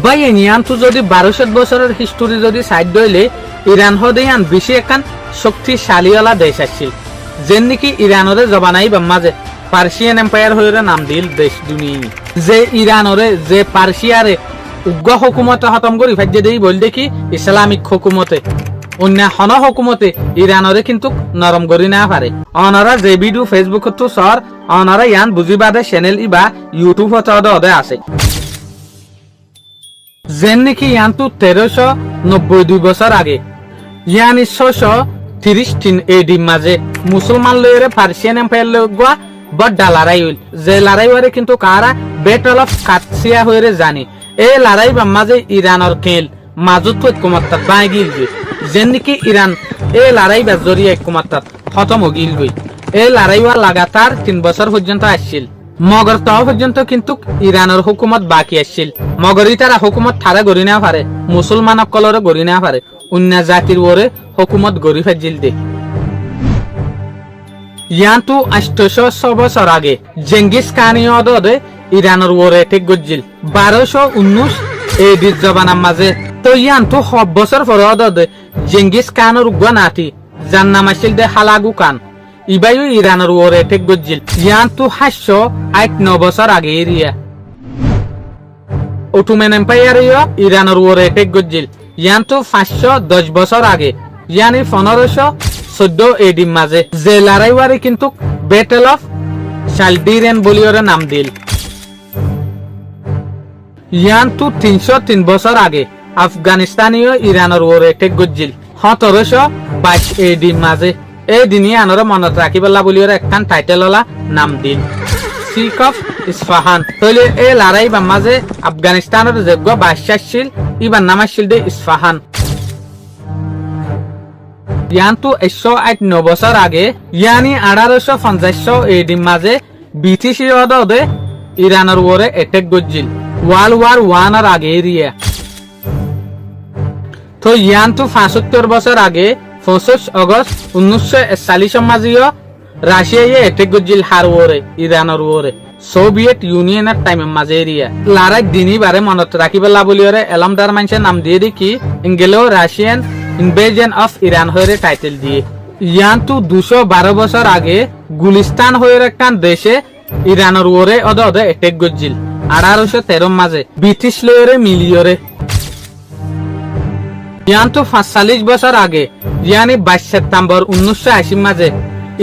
ভাই ইয়ান তো যদি 1200 বছরের হিস্টোরি যদি সাইড দইলে ইরান হদে ইয়ান বেশি একখান শক্তিশালীওয়ালা দেশ আছিল যেন নাকি ইরানরে জবানাই বা মাঝে পার্সিয়ান এম্পায়ার হয়ে নাম দিল দেশ দুনিয়া যে ইরানরে যে পার্সিয়ারে উগ্র হুকুমতে খতম করি ফাইজে দেই বল দেখি ইসলামিক হুকুমতে অন্য হন হুকুমতে ইরানরে কিন্তু নরম করি না পারে অনারা যে ভিডিও ফেসবুক তো সর অনারা ইয়ান বুঝিবাদে চ্যানেল ইবা ইউটিউব হতে আছে যেন নাকি ইয়ান তো 1392 বছর আগে ইয়ানি 630 এডি মাঝে মুসলমান লয়ের পার্সিয়ান এম্পায়ার লগা বড় লড়াই হইল যে লড়াই হরে কিন্তু কারা ব্যাটল অফ কাদসিয়া হয়ে জানি এই লড়াই মাঝে ইরানের খেল মাজুত ঐক্যমত্তা বাই গিল যেন নাকি ইরান এই লড়াই বা জরিয়ে ঐক্যমত্তা খতম গিল গই এই লড়াই লাগাতার 3 বছর পর্যন্ত আসছিল মগর তাও পর্যন্ত কিন্তু ইরানের হুকুমত বাকি আসছিল মগরই তারা হুকুমত থারা গড়ি না পারে মুসলমান সকলরে গড়ি না পারে অন্য জাতির ওরে হুকুমত গড়ি ফেজিল দে ইয়ান্তু 800 বছর আগে জেঙ্গিস খানীয় দে ইরানের ওরে ঠিক গজিল 1219 এডি জবানার মাঝে তো ইয়ান্তু 10 বছর পর দে জেঙ্গিস খানের গনাতি যার নাম আছিল দে হালাগু খান ইবায়ু ইরানের ওরে ঠিক গজিল ইয়ান্তু 708 বছর আগে এরিয়া অটোমান এম্পায়ার ইরানের ওরে ঠিক গজিল ইয়ান্তু 510 বছর আগে ইয়ানি 1514 এডি মাঝে যে লড়াইওয়ারে কিন্তু ব্যাটল অফ শালডিরেন বলিওরে নাম দিল ইয়ান্তু 303 বছর আগে আফগানিস্তানীয় ইরানের ওরে ঠিক গজিল 1722 এডি মাঝে এই দিনই আনরে মনত রাখিবলা বলিওরে একখান টাইটেল ওলা নাম দিল সিক অফ ইস্পাহান তাহলে এই লড়াই বা মাঝে আফগানিস্তানের যোগ্য বাদশাহ ছিল ইবার নাম ছিল দে ইস্পাহান ইয়ান্তু 108 বছর আগে ইয়ানি 1850 এডি মাঝে ব্রিটিশ দে ইরানের ওরে অ্যাটাক গজিল ওয়ার্ল্ড ওয়ার 1 এর আগে এরিয়া তো ইয়ান্তু 75 বছর আগে 25 আগস্ট 1941 মাঝিও রাশিয়ায় অ্যাটাক গজিল হার ওরে ইরানের ওরে সোভিয়েত ইউনিয়নের টাইমের মাঝে এরিয়া লড়াই দিনই বারে মনত রাখিবলা বলিওরে এলামদার মানুষের নাম দিয়ে দেখি ইংগেলো রাশিয়ান ইনভেশন অফ ইরান হয়ে টাইটেল দিয়ে ইয়ান্তু 212 বছর আগে গুলিস্তান হয়ে একখান দেশে ইরানের ওরে অদে অ্যাটাক গজিল 1813 মাঝে ব্রিটিশ লয়েরে মিলিয়রে ইয়ান্তু 45 বছর আগে ইয়ানি 22 সেপ্টেম্বর 1980 মাঝে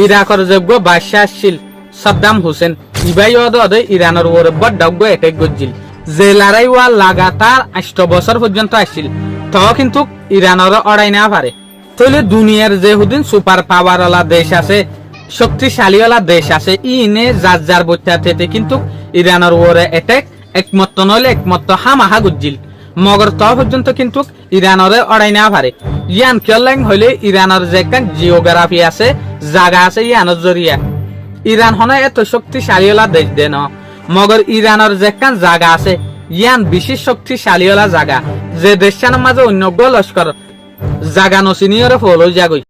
ইরাকের যোগ্য বাদশাহ ছিল সাদ্দাম হোসেন ইবাই অদে ইরানের ওরে বড় ডগ্গ অ্যাটাক গজিল যে লড়াই লাগাতার 8 বছর পর্যন্ত আসছিল তো কিন্তু ইরানের অড়াই না পারে তাহলে দুনিয়ার যে হুদিন সুপার পাওয়ার ওলা দেশ আছে শক্তিশালী ওলা দেশ আছে ইনে যার যার বইতে কিন্তু ইরানের ওরে অ্যাটাক একমত নইলে একমত হামাহা গজিল মগর তো পর্যন্ত কিন্তু ইরানের অড়াই না পারে ইয়ান কেলাং হইলে ইরানের যে একটা জিওগ্রাফি আছে জায়গা আছে ইয়ানের জরিয়া ইরান হনে এত শক্তিশালী ওলা দেশ দেন মগর ইরানের যে একটা জায়গা আছে ইয়ান বিশেষ শক্তিশালী ওলা জায়গা যে দেশটার মাঝে অন্য লস্কর জাগা নচিনিয়রে ফল হয়ে যাগই